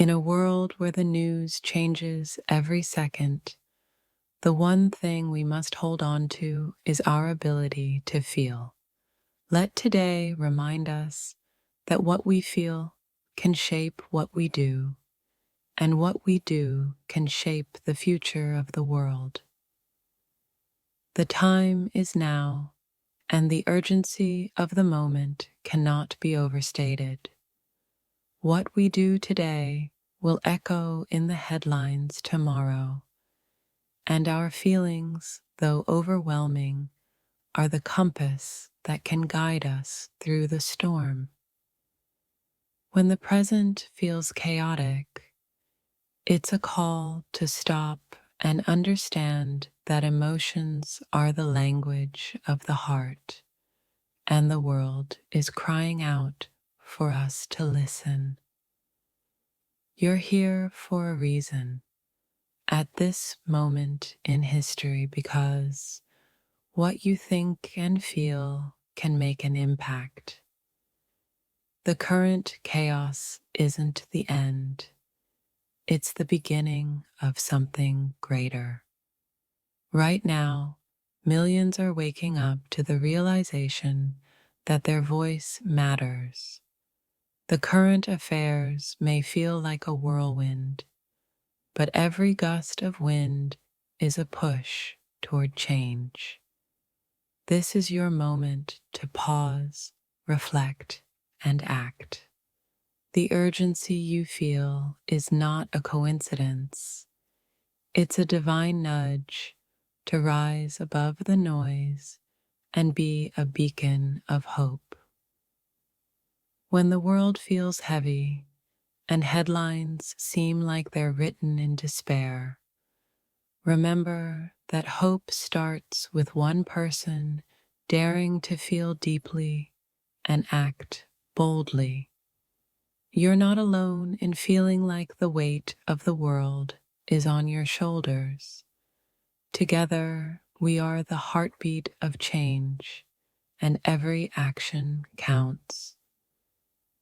In a world where the news changes every second, the one thing we must hold on to is our ability to feel. Let today remind us that what we feel can shape what we do, and what we do can shape the future of the world. The time is now, and the urgency of the moment cannot be overstated. What we do today will echo in the headlines tomorrow, and our feelings, though overwhelming, are the compass that can guide us through the storm. When the present feels chaotic, it's a call to stop and understand that emotions are the language of the heart, and the world is crying out for us to listen. You're here for a reason at this moment in history, because what you think and feel can make an impact. The current chaos isn't the end. It's the beginning of something greater. Right now, millions are waking up to the realization that their voice matters. The current affairs may feel like a whirlwind, but every gust of wind is a push toward change. This is your moment to pause, reflect, and act. The urgency you feel is not a coincidence. It's a divine nudge to rise above the noise and be a beacon of hope. When the world feels heavy and headlines seem like they're written in despair, remember that hope starts with one person daring to feel deeply and act boldly. You're not alone in feeling like the weight of the world is on your shoulders. Together, we are the heartbeat of change, and every action counts.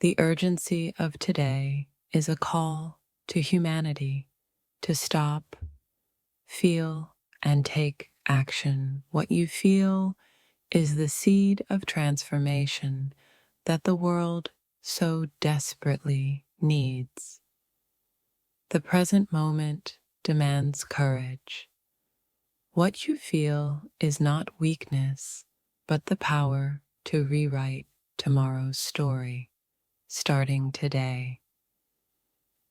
The urgency of today is a call to humanity to stop, feel, and take action. What you feel is the seed of transformation that the world so desperately needs. The present moment demands courage. What you feel is not weakness, but the power to rewrite tomorrow's story, starting today.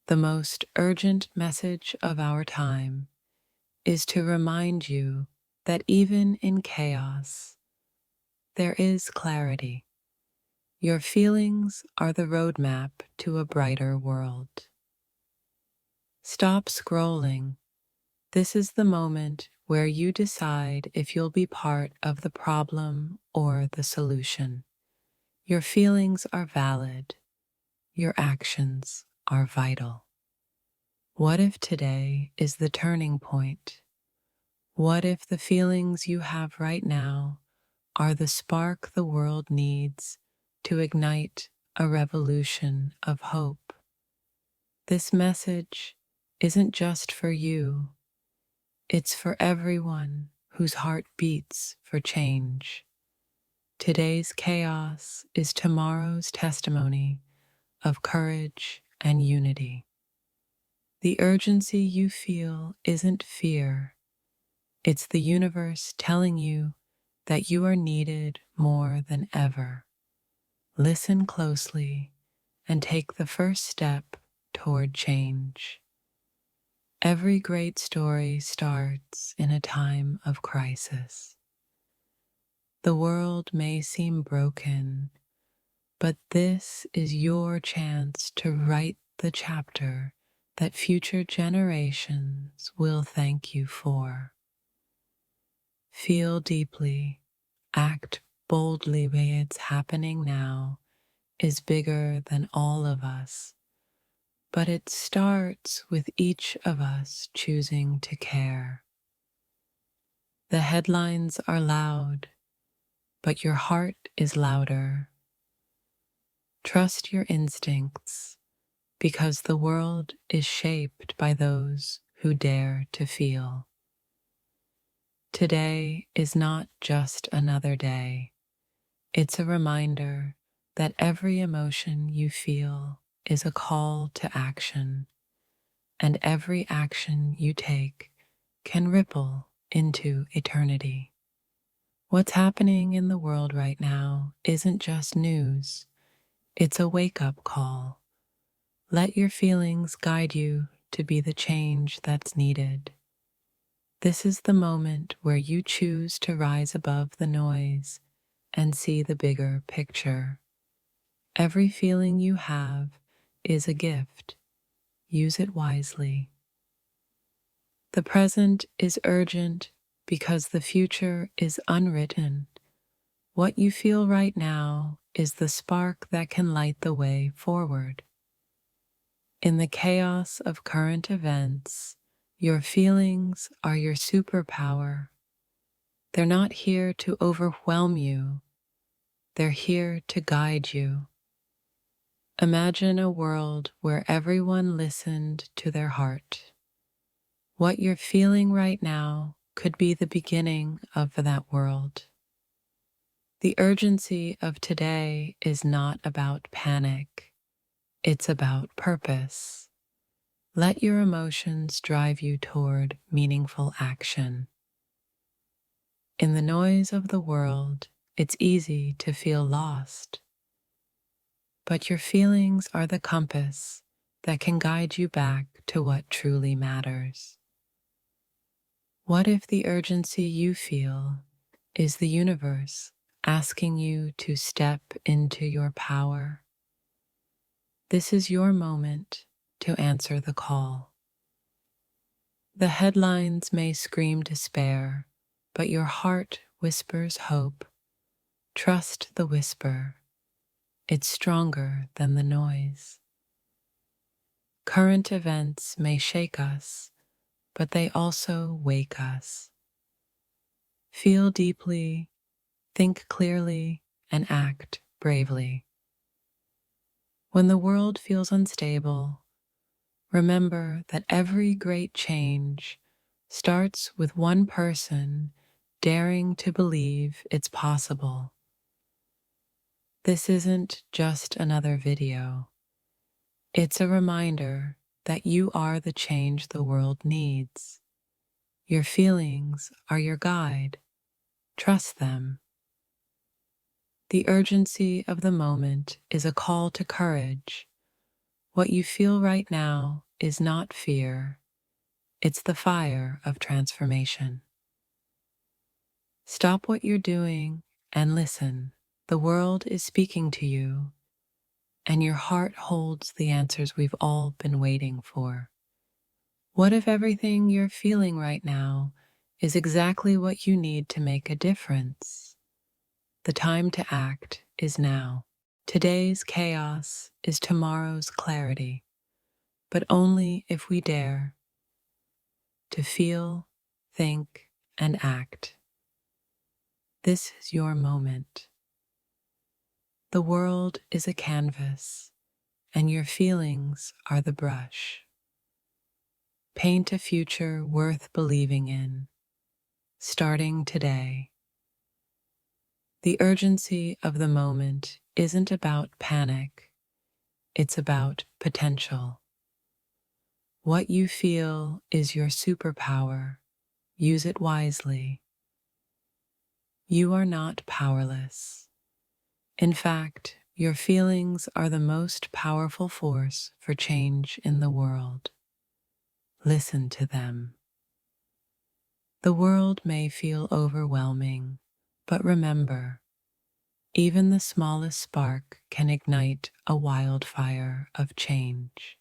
The most urgent message of our time is to remind you that even in chaos, there is clarity. Your feelings are the roadmap to a brighter world. Stop scrolling. This is the moment where you decide if you'll be part of the problem or the solution. Your feelings are valid. Your actions are vital. What if today is the turning point? What if the feelings you have right now are the spark the world needs to ignite a revolution of hope? This message isn't just for you, it's for everyone whose heart beats for change. Today's chaos is tomorrow's testimony of courage and unity. The urgency you feel isn't fear, it's the universe telling you that you are needed more than ever. Listen closely and take the first step toward change. Every great story starts in a time of crisis. The world may seem broken, but this is your chance to write the chapter that future generations will thank you for. Feel deeply, act boldly. Where it's happening now is bigger than all of us, but it starts with each of us choosing to care. The headlines are loud, but your heart is louder. Trust your instincts. because the world is shaped by those who dare to feel. Today is not just another day. It's a reminder that every emotion you feel is a call to action, and every action you take can ripple into eternity. What's happening in the world right now isn't just news, it's a wake-up call. Let your feelings guide you to be the change that's needed. This is the moment where you choose to rise above the noise and see the bigger picture. Every feeling you have is a gift. Use it wisely. The present is urgent because the future is unwritten. What you feel right now is the spark that can light the way forward. In the chaos of current events, your feelings are your superpower. They're not here to overwhelm you. They're here to guide you. Imagine a world where everyone listened to their heart. What you're feeling right now could be the beginning of that world. The urgency of today is not about panic. It's about purpose. Let your emotions drive you toward meaningful action. In the noise of the world, it's easy to feel lost. But your feelings are the compass that can guide you back to what truly matters. What if the urgency you feel is the universe asking you to step into your power? This is your moment to answer the call. The headlines may scream despair, but your heart whispers hope. Trust the whisper. It's stronger than the noise. Current events may shake us, but they also wake us. Feel deeply, think clearly, and act bravely. When the world feels unstable, remember that every great change starts with one person daring to believe it's possible. This isn't just another video. It's a reminder that you are the change the world needs. Your feelings are your guide. Trust them. The urgency of the moment is a call to courage. What you feel right now is not fear. It's the fire of transformation. Stop what you're doing and listen. The world is speaking to you, and your heart holds the answers we've all been waiting for. What if everything you're feeling right now is exactly what you need to make a difference? The time to act is now. Today's chaos is tomorrow's clarity, but only if we dare to feel, think, and act. This is your moment. The world is a canvas, and your feelings are the brush. Paint a future worth believing in, starting today. The urgency of the moment isn't about panic, it's about potential. What you feel is your superpower. Use it wisely. You are not powerless. In fact, your feelings are the most powerful force for change in the world. Listen to them. The world may feel overwhelming, but remember, even the smallest spark can ignite a wildfire of change.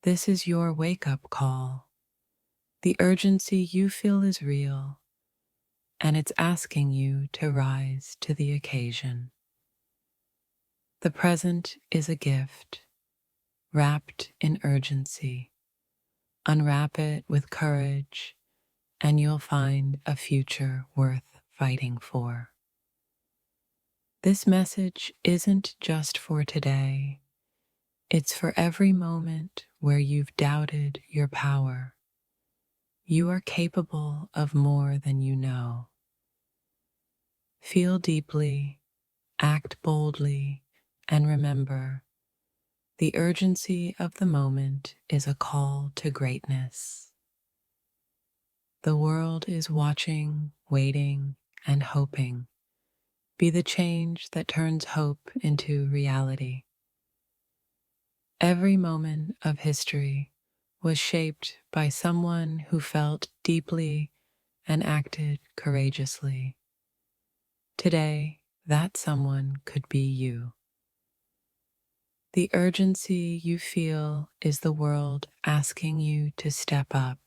This is your wake-up call. The urgency you feel is real, and it's asking you to rise to the occasion. The present is a gift, wrapped in urgency. Unwrap it with courage, and you'll find a future worth fighting for. This message isn't just for today. It's for every moment where you've doubted your power. You are capable of more than you know. Feel deeply, act boldly, and remember, the urgency of the moment is a call to greatness. The world is watching, waiting, and hoping. Be the change that turns hope into reality. Every moment of history was shaped by someone who felt deeply and acted courageously. Today, that someone could be you. The urgency you feel is the world asking you to step up.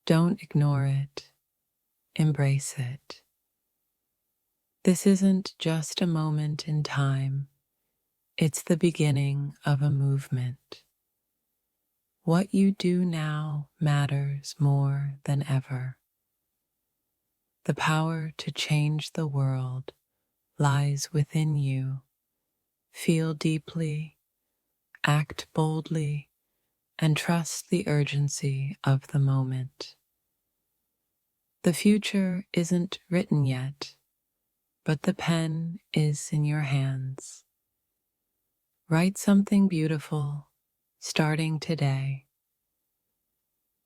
Don't ignore it, embrace it. This isn't just a moment in time, it's the beginning of a movement. What you do now matters more than ever. The power to change the world lies within you. Feel deeply, act boldly, and trust the urgency of the moment. The future isn't written yet, but the pen is in your hands. Write something beautiful, starting today.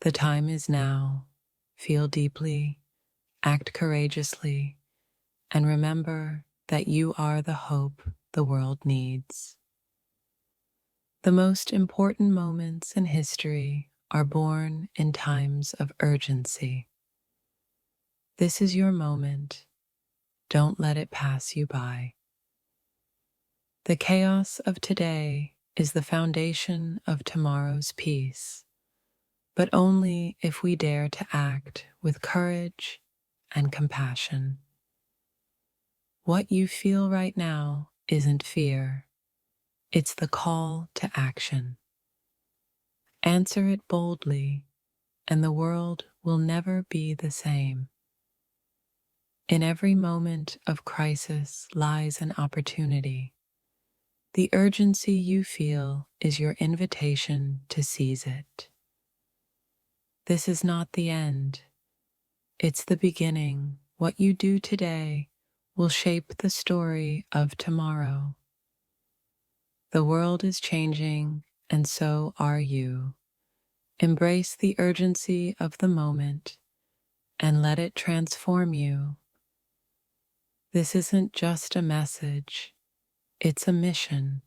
The time is now. Feel deeply, act courageously, and remember that you are the hope the world needs. The most important moments in history are born in times of urgency. This is your moment. Don't let it pass you by. The chaos of today is the foundation of tomorrow's peace, but only if we dare to act with courage and compassion. What you feel right now isn't fear, it's the call to action. Answer it boldly, and the world will never be the same. In every moment of crisis lies an opportunity. The urgency you feel is your invitation to seize it. This is not the end, it's the beginning. What you do today will shape the story of tomorrow. The world is changing, and so are you. Embrace the urgency of the moment and let it transform you. This isn't just a message, it's a mission.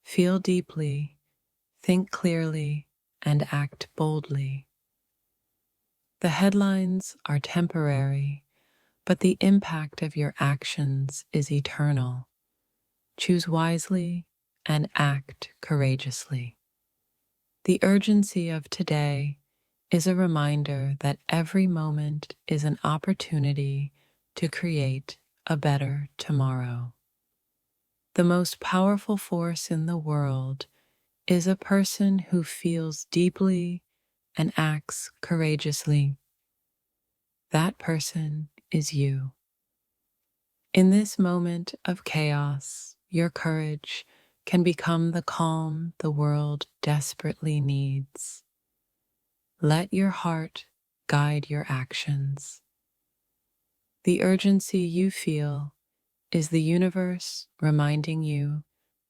Feel deeply, think clearly, and act boldly. The headlines are temporary, but the impact of your actions is eternal. Choose wisely and act courageously. The urgency of today is a reminder that every moment is an opportunity to create a better tomorrow. The most powerful force in the world is a person who feels deeply and acts courageously. That person is you. In this moment of chaos, your courage can become the calm the world desperately needs. Let your heart guide your actions. The urgency you feel is the universe reminding you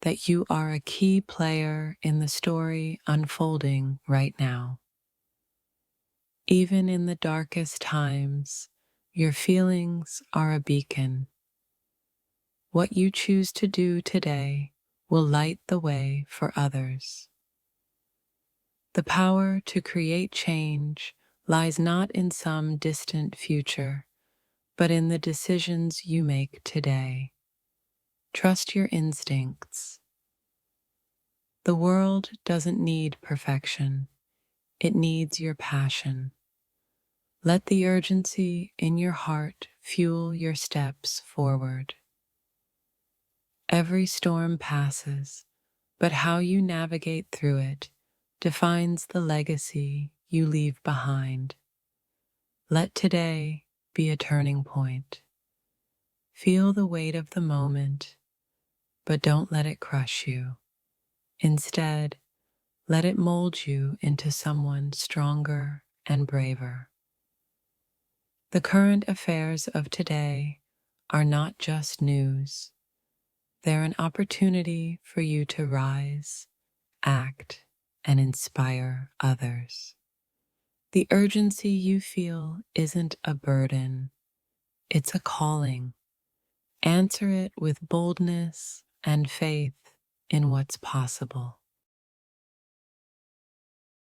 that you are a key player in the story unfolding right now. Even in the darkest times, your feelings are a beacon. What you choose to do today will light the way for others. The power to create change lies not in some distant future, but in the decisions you make today. Trust your instincts. The world doesn't need perfection, it needs your passion. Let the urgency in your heart fuel your steps forward. Every storm passes, but how you navigate through it defines the legacy you leave behind. Let today be a turning point. Feel the weight of the moment, but don't let it crush you. Instead, let it mold you into someone stronger and braver. The current affairs of today are not just news. They're an opportunity for you to rise, act, and inspire others. The urgency you feel isn't a burden, it's a calling. Answer it with boldness and faith in what's possible.